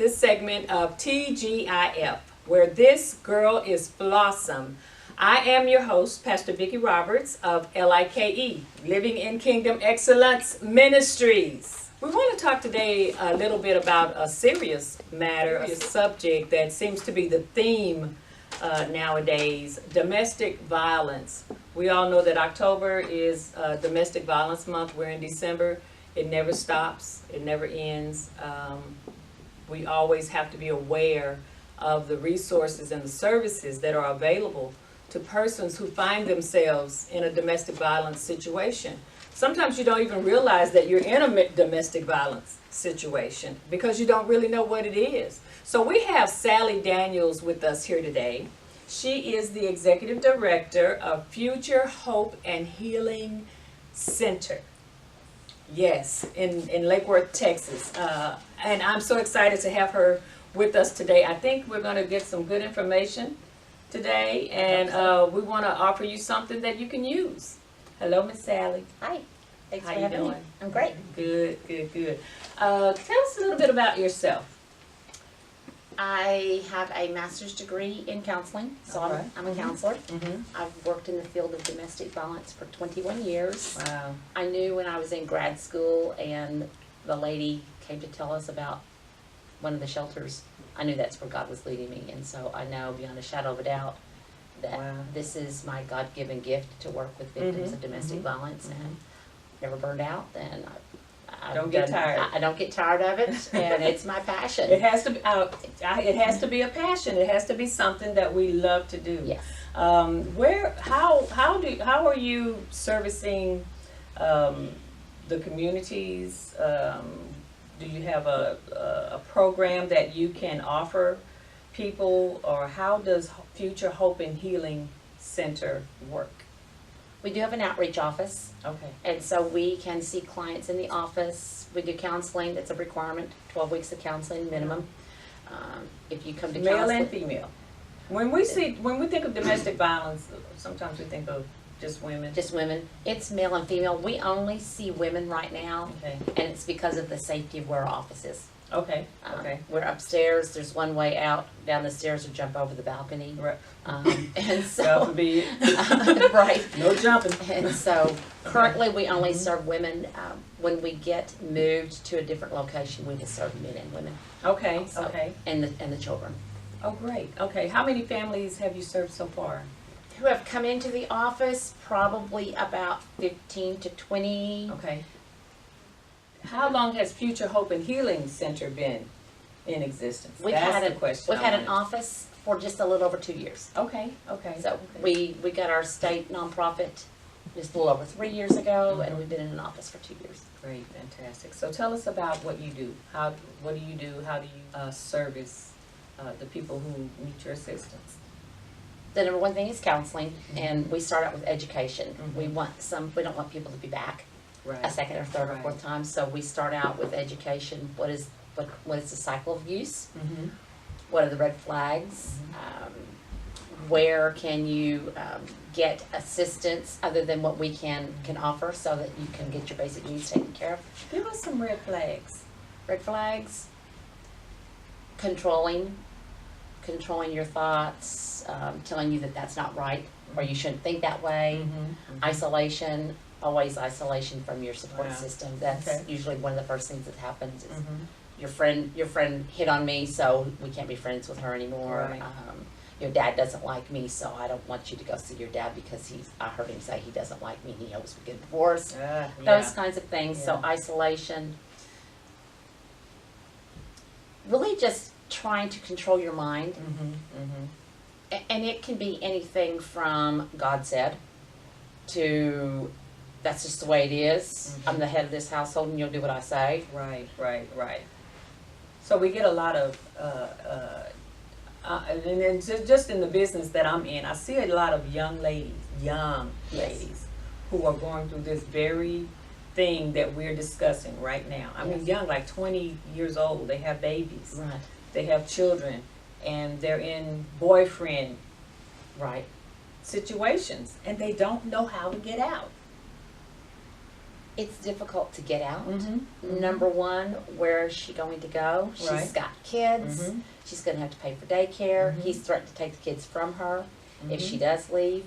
this segment of TGIF, where this girl is Blossom. I am your host, Pastor Vicki Roberts of LIKE, Living in Kingdom Excellence Ministries. We want to talk today a little bit about a serious matter, a subject that seems to be the theme nowadays, domestic violence. We all know that October is Domestic Violence Month. We're in December. It never stops. It never ends. We always have to be aware of the resources and the services that are available to persons who find themselves in a domestic violence situation. Sometimes you don't even realize that you're in a domestic violence situation because you don't really know what it is. So we have Sally Daniels with us here today. She is the Executive Director of Future Hope and Healing Center. Yes, in Lake Worth, Texas. And I'm so excited to have her with us today. I think we're going to get some good information today, and we want to offer you something that you can use. Hello, Miss Sally. Hi. Thanks How for you having me. doing? I'm great. Good, good, good. Tell us a little bit about yourself. I have a master's degree in counseling, so All right. I'm a counselor. Mm-hmm. I've worked in the field of domestic violence for 21 years. Wow. I knew when I was in grad school and the lady came to tell us about one of the shelters, I knew that's where God was leading me. And so I know beyond a shadow of a doubt that Wow. this is my God-given gift to work with victims of domestic violence, and never burned out. And I Don't get tired. I don't get tired of it, and it's my passion. It has to be. It has to be a passion. It has to be something that we love to do. Yes. How are you servicing the communities? Do you have a program that you can offer people, or how does Future Hope and Healing Center work? We do have an outreach office, Okay. and so we can see clients in the office. We do counseling. That's a requirement, 12 weeks of counseling minimum. If you come to Male counseling, and female. When we think of domestic violence, sometimes we think of just women. just women. It's male and female. We only see women right now, Okay. and it's because of the safety of where our office is. Okay. Okay. We're upstairs. There's one way out down the stairs or jump over the balcony. Right. And God so, forbid. right. No jumping. And so currently we only serve women. When we get moved to a different location, we will serve men and women. Okay. So, Okay. And the children. Oh, great. Okay. How many families have you served so far? Who have come into the office, probably about 15 to 20. Okay. How long has Future Hope and Healing Center been in existence? We've That's had the question. We've had an office for just a little over 2 years. Okay. Okay. So okay. we got our state nonprofit just a little over 3 years ago, and we've been in an office for 2 years. Great. Fantastic. So tell us about what you do. What do you do? How do you service the people who need your assistance? The number one thing is counseling, and we start out with education. We don't want people to be back Right. a second or third or Right. fourth time. So we start out with education. What is the cycle of use? Mm-hmm. What are the red flags? Where can you get assistance other than what we can offer, so that you can get your basic needs taken care of? Give us some red flags. Red flags: controlling your thoughts, telling you that that's not right, or you shouldn't think that way. Isolation. Always isolation from your support Wow. system. That's Okay. usually one of the first things that happens. Is your friend hit on me, so we can't be friends with her anymore. Right. Your dad doesn't like me, so I don't want you to go see your dad because I heard him say he doesn't like me and he hopes we get divorced. Those kinds of things. So Yeah. isolation. Really just trying to control your mind. And it can be anything from God said to that's just the way it is. I'm the head of this household and you'll do what I say. Right, right, right. So we get a lot of, and then just in the business that I'm in, I see a lot of young ladies who are going through this very thing that we're discussing right now. I mean, young, like 20 years old, they have babies. Right. They have children, and they're in boyfriend Right. situations, and they don't know how to get out. It's difficult to get out. Mm-hmm. Number one, where is she going to go? She's Right. got kids. Mm-hmm. She's going to have to pay for daycare. Mhm. He's threatened to take the kids from her if she Mhm. does leave.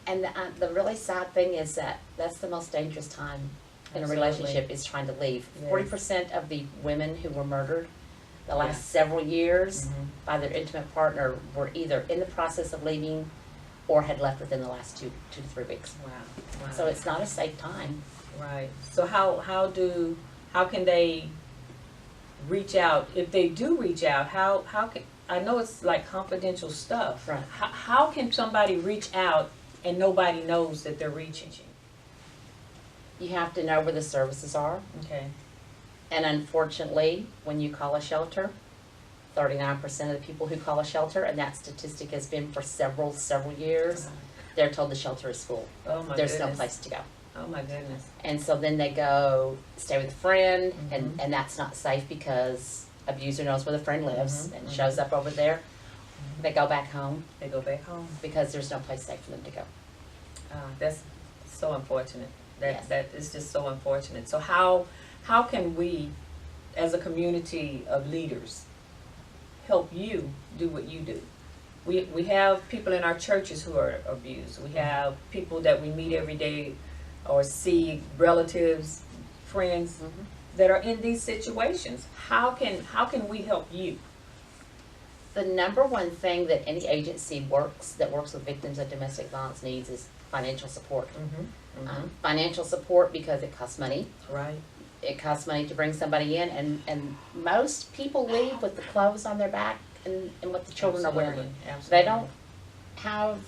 And the really sad thing is that that's the most dangerous time in a Absolutely. relationship, is trying to leave. Yes. 40% of the women who were murdered the last Yeah. several years Mhm. by their intimate partner were either in the process of leaving or had left within the last two to 3 weeks. Wow. Wow. So it's not a safe time. Right. So how can they reach out if they do reach out? How can, I know it's like confidential stuff. Right. How can somebody reach out and nobody knows that they're reaching you? You have to know where the services are. Okay. And unfortunately, when you call a shelter, 39% of the people who call a shelter, and that statistic has been for several years, they're told the shelter is full. Oh my There's goodness. no place to go. Oh my goodness. And so then they go stay with a friend, Mhm. and that's not safe because abuser knows where the friend lives Mhm, and mhm. shows up over there. They go back home They go back home. because there's no place safe for them to go. That's so unfortunate. Yes. That is just so unfortunate. So how can we, as a community of leaders, help you do what you do? We have people in our churches who are abused. We have people that we meet every day or see, relatives, friends Mhm. that are in these situations. How can we help you? The number one thing that any agency that works with victims of domestic violence needs is financial support. Financial support because it costs money. Right. It costs money to bring somebody in, and most people leave with the clothes on their back and what the children are wearing. Absolutely. They don't have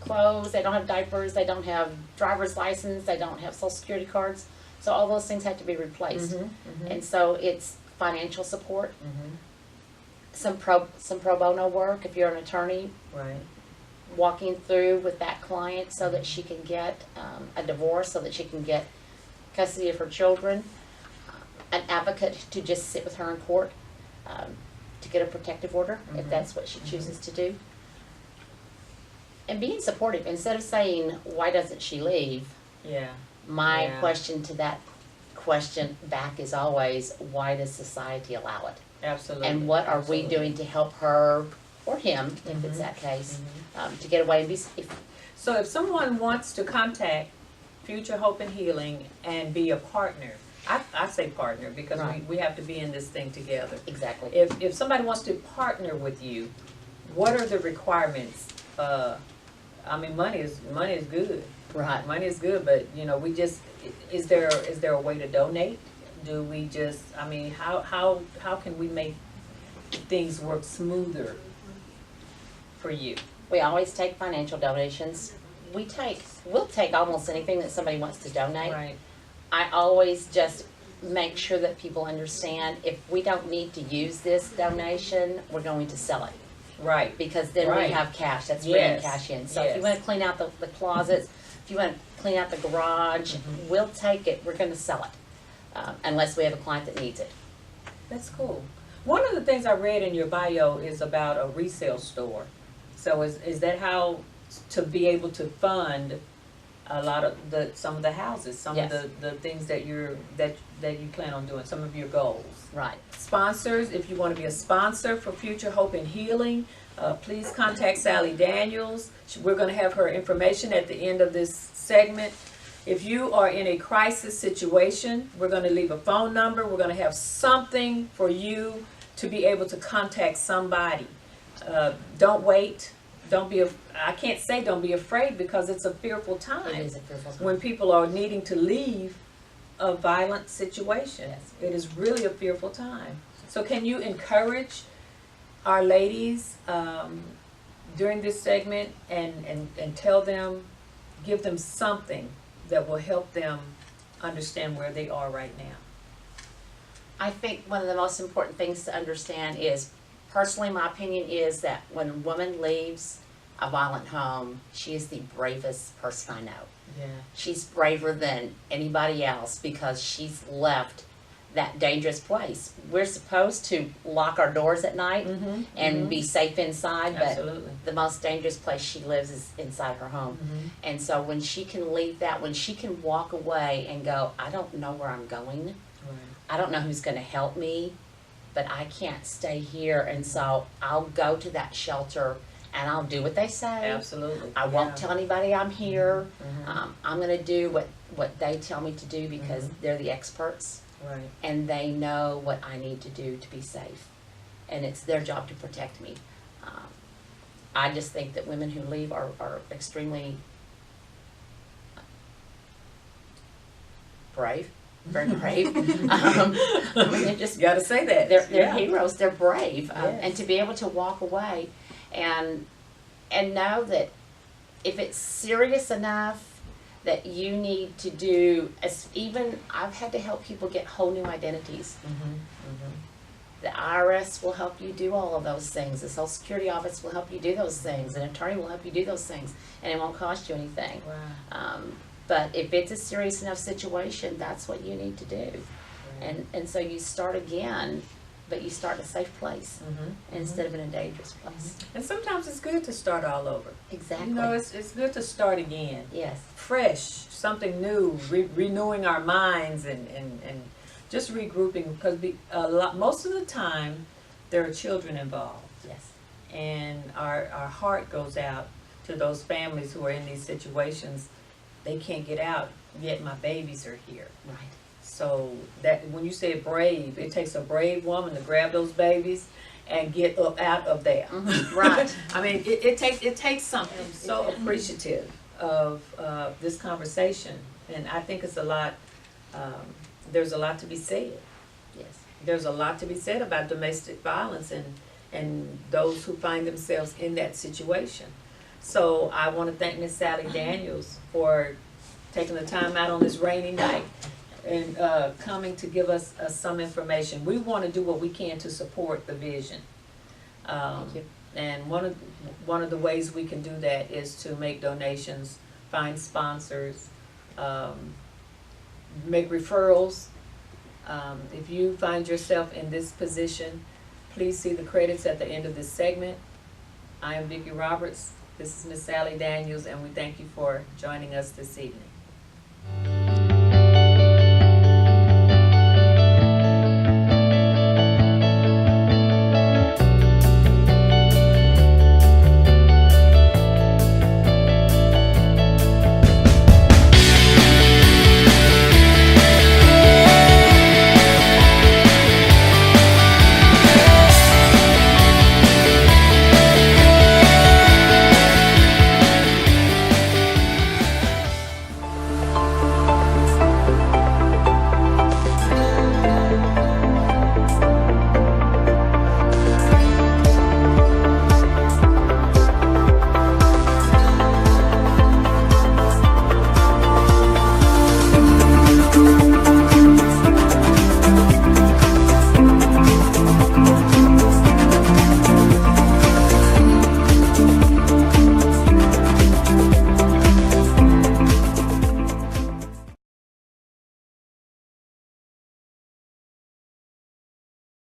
clothes, they don't have diapers, they don't have driver's license, they don't have social security cards. So all those things have to be replaced. And so it's financial support, some pro bono work if you're an attorney, Right. walking through with that client so that she can get a divorce, so that she can get custody of her children, an advocate to just sit with her in court to get a protective order if Mhm. that's what she chooses to do. And being supportive, instead of saying, why doesn't she leave? Yeah. My Yeah. question to that question back is always, why does society allow it? Absolutely. And what are we Absolutely. doing to help her, or him, if it's Mhm. that case, Mhm. to get away and be safe? So if someone wants to contact Future Hope and Healing and be a partner, I say partner because Right. we have to be in this thing together. Exactly. If somebody wants to partner with you, what are the requirements? I mean, money is good. Right. Money is good, but you know, is there a way to donate? Do we just, I mean, how can we make things work smoother for you? We always take financial donations. We'll take almost anything that somebody wants to donate. Right. I always just make sure that people understand if we don't need to use this donation, we're going to sell it. Right. Because then Right. we have cash, that's bringing Yes. cash in. So if Yes. you wanna clean out the closets, if you wanna clean out the garage, Mhm. we'll take it, we're gonna sell it. Unless we have a client that needs it. That's cool. One of the things I read in your bio is about a resale store. So is that how to be able to fund a lot of some of the houses, some Yes. of the things that you plan on doing, some of your goals? Right. Sponsors, if you want to be a sponsor for Future Hope and Healing, please contact Sally Daniels. We're going to have her information at the end of this segment. If you are in a crisis situation, we're going to leave a phone number. We're going to have something for you to be able to contact somebody. Don't wait. I can't say don't be afraid because it's a fearful time. It is a fearful time. When people are needing to leave a violent situation. Yes. It is really a fearful time. So can you encourage our ladies during this segment and tell them, give them something that will help them understand where they are right now? I think one of the most important things to understand is, personally, my opinion is that when a woman leaves a violent home, she is the bravest person I know. Yeah. She's braver than anybody else because she's left that dangerous place. We're supposed to lock our doors at night Mm-hmm. and be safe inside, but Absolutely. the most dangerous place she lives is inside her home. Mm-hmm. And so when she can leave that, when she can walk away and go, I don't know where I'm going, Right. I don't know who's going to help me, but I can't stay here, and so I'll go to that shelter and I'll do what they say. Absolutely. I won't tell anybody I'm here. Mm-hmm. I'm going to do what they tell me to do because they're the experts Right. and they know what I need to do to be safe. And it's their job to protect me. I just think that women who leave are extremely brave, very brave. I mean, they're just, You gotta say that. they're Yeah. heroes, they're brave. Yes. And to be able to walk away and know that if it's serious enough that you need to do, as even I've had to help people get whole new identities. Mm-hmm. Mm-hmm. The IRS will help you do all of those things. The Social Security Office will help you do those things. An attorney will help you do those things, and it won't cost you anything. Wow. But if it's a serious enough situation, that's what you need to do. Right. And so you start again, but you start in a safe place Mm-hmm. instead of in a dangerous place. And sometimes it's good to start all over. Exactly. You know, it's good to start again. Yes. Fresh, something new, renewing our minds and just regrouping, because most of the time there are children involved, Yes. and our heart goes out to those families who are in these situations. They can't get out, yet my babies are here. Right. So that when you say brave, it takes a brave woman to grab those babies and get up out of there. Right. I mean, it takes something. So appreciative of this conversation, and I think it's a lot. There's a lot to be said. Yes. There's a lot to be said about domestic violence and those who find themselves in that situation. So I want to thank Miss Sally Daniels for taking the time out on this rainy night and coming to give us some information. We want to do what we can to support the vision. Thank you. And one of the ways we can do that is to make donations, find sponsors, make referrals. If you find yourself in this position, please see the credits at the end of this segment. I am Vicki Roberts. This is Miss Sally Daniels, and we thank you for joining us this evening.